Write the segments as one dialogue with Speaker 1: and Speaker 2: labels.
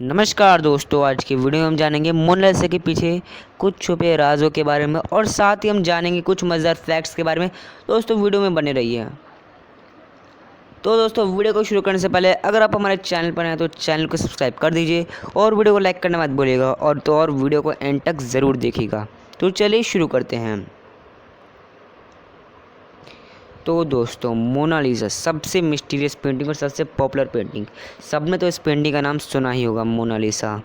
Speaker 1: नमस्कार दोस्तों, आज की वीडियो में हम जानेंगे मोनालिसा के पीछे कुछ छुपे राजों के बारे में और साथ ही हम जानेंगे कुछ मज़ेदार फैक्ट्स के बारे में। दोस्तों वीडियो में बने रहिए। तो दोस्तों वीडियो को शुरू करने से पहले अगर आप हमारे चैनल पर हैं तो चैनल को सब्सक्राइब कर दीजिए और वीडियो को लाइक करना मत भूलिएगा और वीडियो को एंड तक ज़रूर देखिएगा। तो चलिए शुरू करते हैं। तो दोस्तों मोनालिसा सबसे मिस्टीरियस पेंटिंग और सबसे पॉपुलर पेंटिंग, सबने तो इस पेंटिंग का नाम सुना ही होगा, मोनालिसा।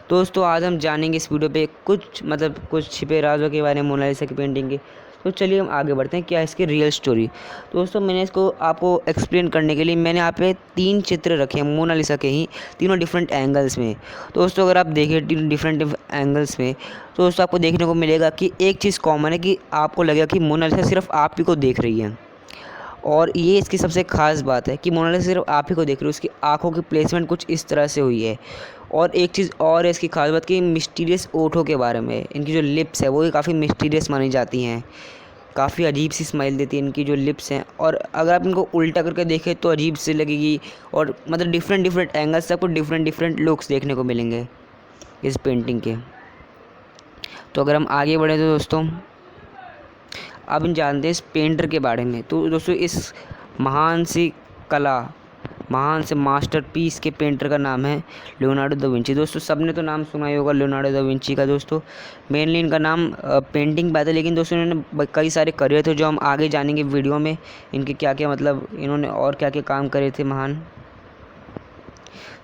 Speaker 1: दोस्तों आज हम जानेंगे इस वीडियो पे कुछ छिपे राजों के बारे में मोनालिसा की पेंटिंग के। तो चलिए हम आगे बढ़ते हैं, क्या है इसकी रियल स्टोरी। दोस्तों मैंने इसको आपको एक्सप्लेन करने के लिए मैंने यहाँ पे 3 चित्र रखे हैं मोनालिसा के ही, तीनों डिफरेंट एंगल्स में। दोस्तों अगर आप देखें डिफरेंट एंगल्स में तो दोस्तों आपको देखने को मिलेगा कि एक चीज़ कॉमन है कि आपको लगेगा कि मोनालिसा सिर्फ आप ही को देख रही है। और ये इसकी सबसे ख़ास बात है कि मोनालिसा सिर्फ आप ही को देख रही है, उसकी आँखों की प्लेसमेंट कुछ इस तरह से हुई है। और एक चीज़ और है इसकी ख़ास बात कि मिस्टीरियस ओठों के बारे में, इनकी जो लिप्स है वो काफ़ी मिस्टीरियस मानी जाती हैं, काफ़ी अजीब सी स्माइल देती है इनकी जो लिप्स हैं। और अगर आप इनको उल्टा करके देखें तो अजीब सी लगेगी और मतलब डिफरेंट एंगल्स से आपको डिफरेंट लुक्स देखने को मिलेंगे इस पेंटिंग के। तो अगर हम आगे बढ़े तो दोस्तों अब हम जानते हैं इस पेंटर के बारे में। तो दोस्तों इस महान से मास्टरपीस के पेंटर का नाम है लियोनार्डो दा विंची। दोस्तों सबने तो नाम सुना ही होगा लियोनार्डो दा विंची का। दोस्तों मेनली इनका नाम पेंटिंग पे था, लेकिन दोस्तों इन्होंने कई सारे करे थे जो हम आगे जानेंगे वीडियो में, इनके क्या क्या मतलब इन्होंने और क्या क्या काम करे थे महान।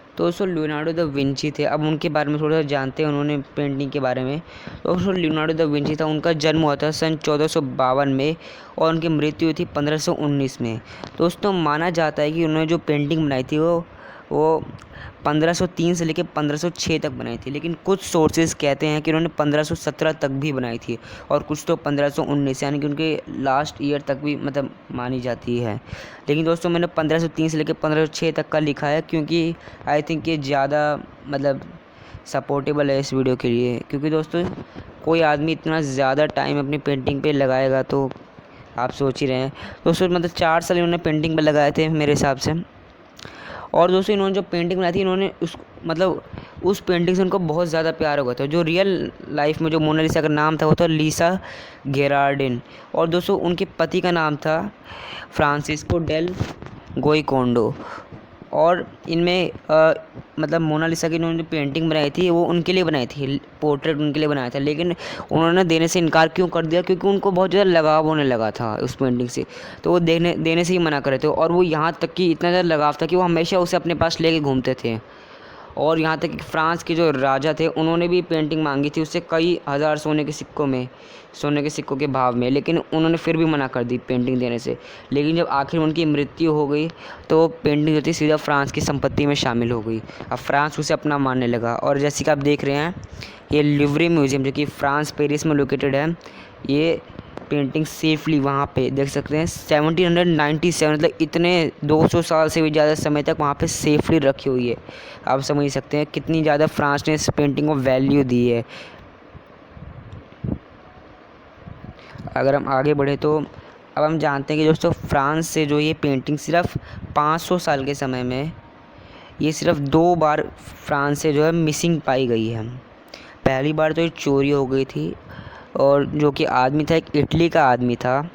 Speaker 1: तो दोस्तों लियोनार्डो दा विंची थे, अब उनके बारे में थोड़ा सा जानते हैं उन्होंने पेंटिंग के बारे में। तो दोस्तों लियोनार्डो दा विंची था, उनका जन्म हुआ था सन 1452 में और उनकी मृत्यु हुई थी 1519 में। दोस्तों माना जाता है कि उन्होंने जो पेंटिंग बनाई थी वो 1503 से लेकर 1506 तक बनाई थी, लेकिन कुछ सोर्सेज कहते हैं कि उन्होंने 1517 तक भी बनाई थी और कुछ तो 1519 यानी कि उनके लास्ट ईयर तक भी मतलब मानी जाती है। लेकिन दोस्तों मैंने 1503 से लेकर 1506 तक का लिखा है क्योंकि आई थिंक ये ज़्यादा मतलब सपोर्टेबल है इस वीडियो के लिए, क्योंकि दोस्तों कोई आदमी इतना ज़्यादा टाइम अपनी पेंटिंग पे लगाएगा तो आप सोच ही रहे हैं। दोस्तों मतलब 4 साल इन्होंने पेंटिंग पे लगाए थे मेरे हिसाब से। और दोस्तों इन्होंने जो पेंटिंग बनाई थी इन्होंने उस पेंटिंग से उनको बहुत ज़्यादा प्यार हो गया था। जो रियल लाइफ में जो मोनालिसा का नाम था वो था लीसा गेरार्डिन, और दोस्तों उनके पति का नाम था फ्रांसिस्को डेल गोइकोंडो। और इनमें मतलब मोनालिसा की इन्होंने जो पेंटिंग बनाई थी वो उनके लिए बनाई थी, पोर्ट्रेट उनके लिए बनाया था, लेकिन उन्होंने देने से इनकार क्यों कर दिया, क्योंकि उनको बहुत ज़्यादा लगाव होने लगा था उस पेंटिंग से, तो वो देने से ही मना कर रहे थे। और वो यहाँ तक कि इतना ज़्यादा लगाव था कि वो हमेशा उसे अपने पास लेके घूमते थे। और यहाँ तक कि फ्रांस के जो राजा थे उन्होंने भी पेंटिंग मांगी थी उससे कई हज़ार सोने के सिक्कों के भाव में, लेकिन उन्होंने फिर भी मना कर दी पेंटिंग देने से। लेकिन जब आखिर उनकी मृत्यु हो गई तो पेंटिंग जो थी सीधा फ्रांस की संपत्ति में शामिल हो गई। अब फ्रांस उसे अपना मानने लगा। और जैसे कि आप देख रहे हैं ये लिवरी म्यूज़ियम जो कि फ्रांस पेरिस में लोकेटेड है, ये पेंटिंग सेफली वहाँ पे देख सकते हैं 1797 मतलब इतने 200 साल से भी ज़्यादा समय तक वहाँ पे सेफली रखी हुई है। आप समझ ही सकते हैं कितनी ज़्यादा फ्रांस ने इस पेंटिंग को वैल्यू दी है। अगर हम आगे बढ़े तो अब हम जानते हैं कि दोस्तों फ्रांस से जो ये पेंटिंग सिर्फ 500 साल के समय में ये सिर्फ 2 बार फ्रांस से जो है मिसिंग पाई गई है। पहली बार तो ये चोरी हो गई थी, और जो कि आदमी था एक इटली का आदमी था,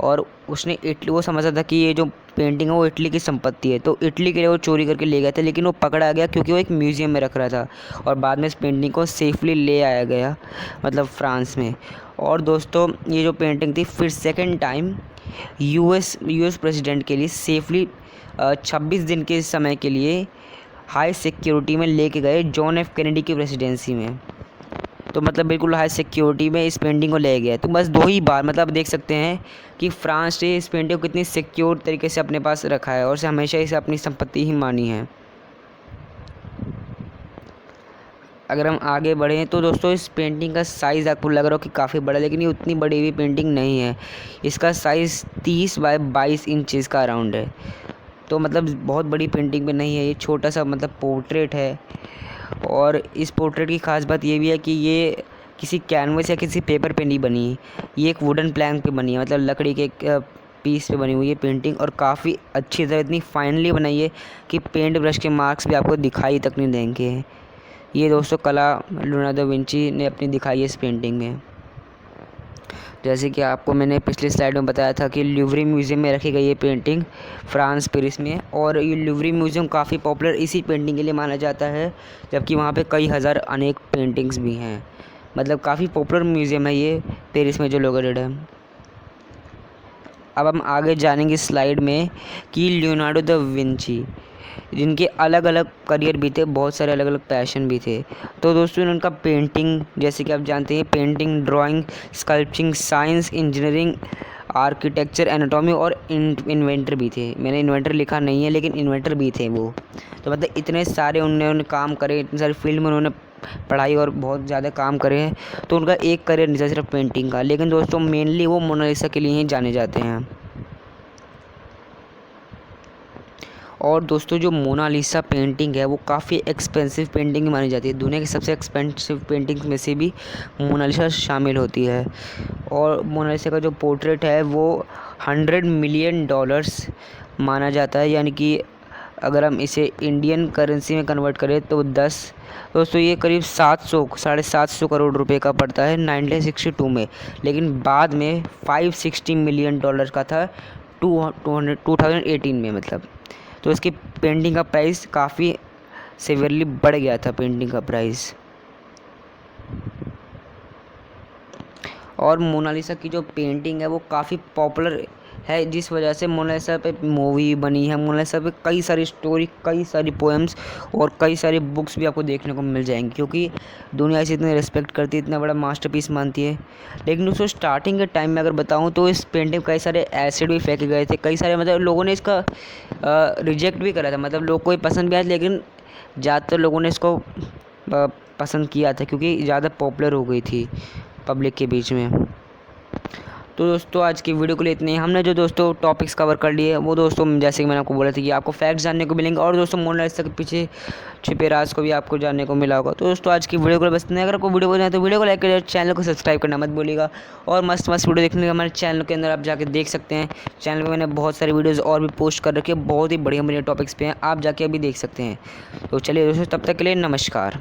Speaker 1: और उसने वो समझा था कि ये जो पेंटिंग है वो इटली की संपत्ति है, तो इटली के लिए वो चोरी करके ले गया था, लेकिन वो पकड़ा गया क्योंकि वो एक म्यूज़ियम में रख रहा था। और बाद में इस पेंटिंग को सेफली ले आया गया मतलब फ्रांस में। और दोस्तों ये जो पेंटिंग थी फिर सेकेंड टाइम यूएस प्रेसिडेंट के लिए सेफली 26 दिन के समय के लिए हाई सिक्योरिटी में लेके गए जॉन एफ कैनेडी की प्रेसिडेंसी में। तो मतलब बिल्कुल हाई सिक्योरिटी में इस पेंटिंग को ले गया। तो बस 2 ही बार मतलब देख सकते हैं कि फ्रांस ने इस पेंटिंग को कितनी सिक्योर तरीके से अपने पास रखा है और उसे हमेशा इसे अपनी संपत्ति ही मानी है। अगर हम आगे बढ़ें तो दोस्तों इस पेंटिंग का साइज़ आपको लग रहा हो कि काफ़ी बड़ा, लेकिन ये उतनी बड़ी भी पेंटिंग नहीं है। इसका साइज़ 30 बाय 22 इंचज़ का अराउंड है। तो मतलब बहुत बड़ी पेंटिंग भी नहीं है, ये छोटा सा मतलब पोर्ट्रेट है। और इस पोर्ट्रेट की ख़ास बात ये भी है कि ये किसी कैनवस या किसी पेपर पे नहीं बनी, ये एक वुडन प्लैंक पे बनी है, मतलब लकड़ी के पीस पे बनी हुई है पेंटिंग, और काफ़ी अच्छी तरह इतनी फाइनली बनाई है कि पेंट ब्रश के मार्क्स भी आपको दिखाई तक नहीं देंगे। ये दोस्तों कला लियोनार्डो दा विंची ने अपनी दिखाई है इस पेंटिंग में। जैसे कि आपको मैंने पिछले स्लाइड में बताया था कि लूवरे म्यूज़ियम में रखी गई है पेंटिंग, फ्रांस पेरिस में। और ये लूवरे म्यूज़ियम काफ़ी पॉपुलर इसी पेंटिंग के लिए माना जाता है, जबकि वहाँ पे कई हज़ार अनेक पेंटिंग्स भी हैं। मतलब काफ़ी पॉपुलर म्यूज़ियम है ये पेरिस में जो लोकेटेड है। अब हम आगे जानेंगे स्लाइड में कि लियोनार्डो दा विंची जिनके अलग अलग करियर भी थे, बहुत सारे अलग अलग पैशन भी थे। तो दोस्तों उनका पेंटिंग, जैसे कि आप जानते हैं, painting, drawing, sculpting, science, engineering, architecture, anatomy और इन्वेंटर भी थे। मैंने इन्वेंटर लिखा नहीं है, लेकिन इन्वेंटर भी थे वो। तो मतलब इतने सारे उन्होंने काम करे, इतनी सारी फील्ड में उन्होंने पढ़ाई और बहुत ज़्यादा काम करे हैं। तो उनका एक करियर नहीं था सिर्फ पेंटिंग का, लेकिन दोस्तों मेनली वो मोनालिसा के लिए ही जाने जाते हैं। और दोस्तों जो मोनालिसा पेंटिंग है वो काफ़ी एक्सपेंसिव पेंटिंग मानी जाती है। दुनिया की सबसे एक्सपेंसिव पेंटिंग्स में से भी मोनालिसा शामिल होती है। और मोनालिसा का जो पोर्ट्रेट है वो $100 मिलियन माना जाता है, यानी कि अगर हम इसे इंडियन करेंसी में कन्वर्ट करें तो दोस्तों ये करीब 700 करोड़ रुपए का पड़ता है 1962 में। लेकिन बाद में $560 मिलियन का था 2018 में मतलब। तो इसकी पेंटिंग का प्राइस काफ़ी सिवियरली बढ़ गया था पेंटिंग का प्राइस। और मोनालिसा की जो पेंटिंग है वो काफ़ी पॉपुलर है, जिस वजह से मोनालिसा पे मूवी बनी है। मोनालिसा पे कई सारी स्टोरी, कई सारी पोएम्स और कई सारी बुक्स भी आपको देखने को मिल जाएंगी, क्योंकि दुनिया इसे इतनी रिस्पेक्ट करती है, इतना बड़ा मास्टरपीस मानती है। लेकिन उसको स्टार्टिंग के टाइम में अगर बताऊं तो इस पेंटिंग में कई सारे एसिड भी फेंके गए थे, कई सारे मतलब लोगों ने इसका रिजेक्ट भी करा था, मतलब लोग को ये पसंद भी आया, लेकिन ज़्यादातर लोगों ने इसको पसंद किया था क्योंकि ज़्यादा पॉपुलर हो गई थी पब्लिक के बीच में। तो दोस्तों आज की वीडियो के लिए इतने ही। हमने जो दोस्तों टॉपिक्स कवर कर लिए वो दोस्तों जैसे कि मैंने आपको बोला था कि आपको फैक्ट्स जानने को मिलेंगे, और दोस्तों मोनालिसा के पीछे छिपे राज को भी आपको जानने को मिला होगा। तो दोस्तों आज की वीडियो को बस नहीं, अगर आपको वीडियो पसंद आए तो वीडियो को लाइक करिए, चैनल को सब्सक्राइब करना मत भूलिएगा। और मस्त मस्त वीडियो देखने के हमारे चैनल के अंदर आप जाके देख सकते हैं। चैनल पर मैंने बहुत सारी वीडियोज़ और भी पोस्ट कर रखी है, बहुत ही बढ़िया बढ़िया टॉपिक्स पे हैं, आप जाके अभी देख सकते हैं। तो चलिए दोस्तों तब तक के लिए नमस्कार।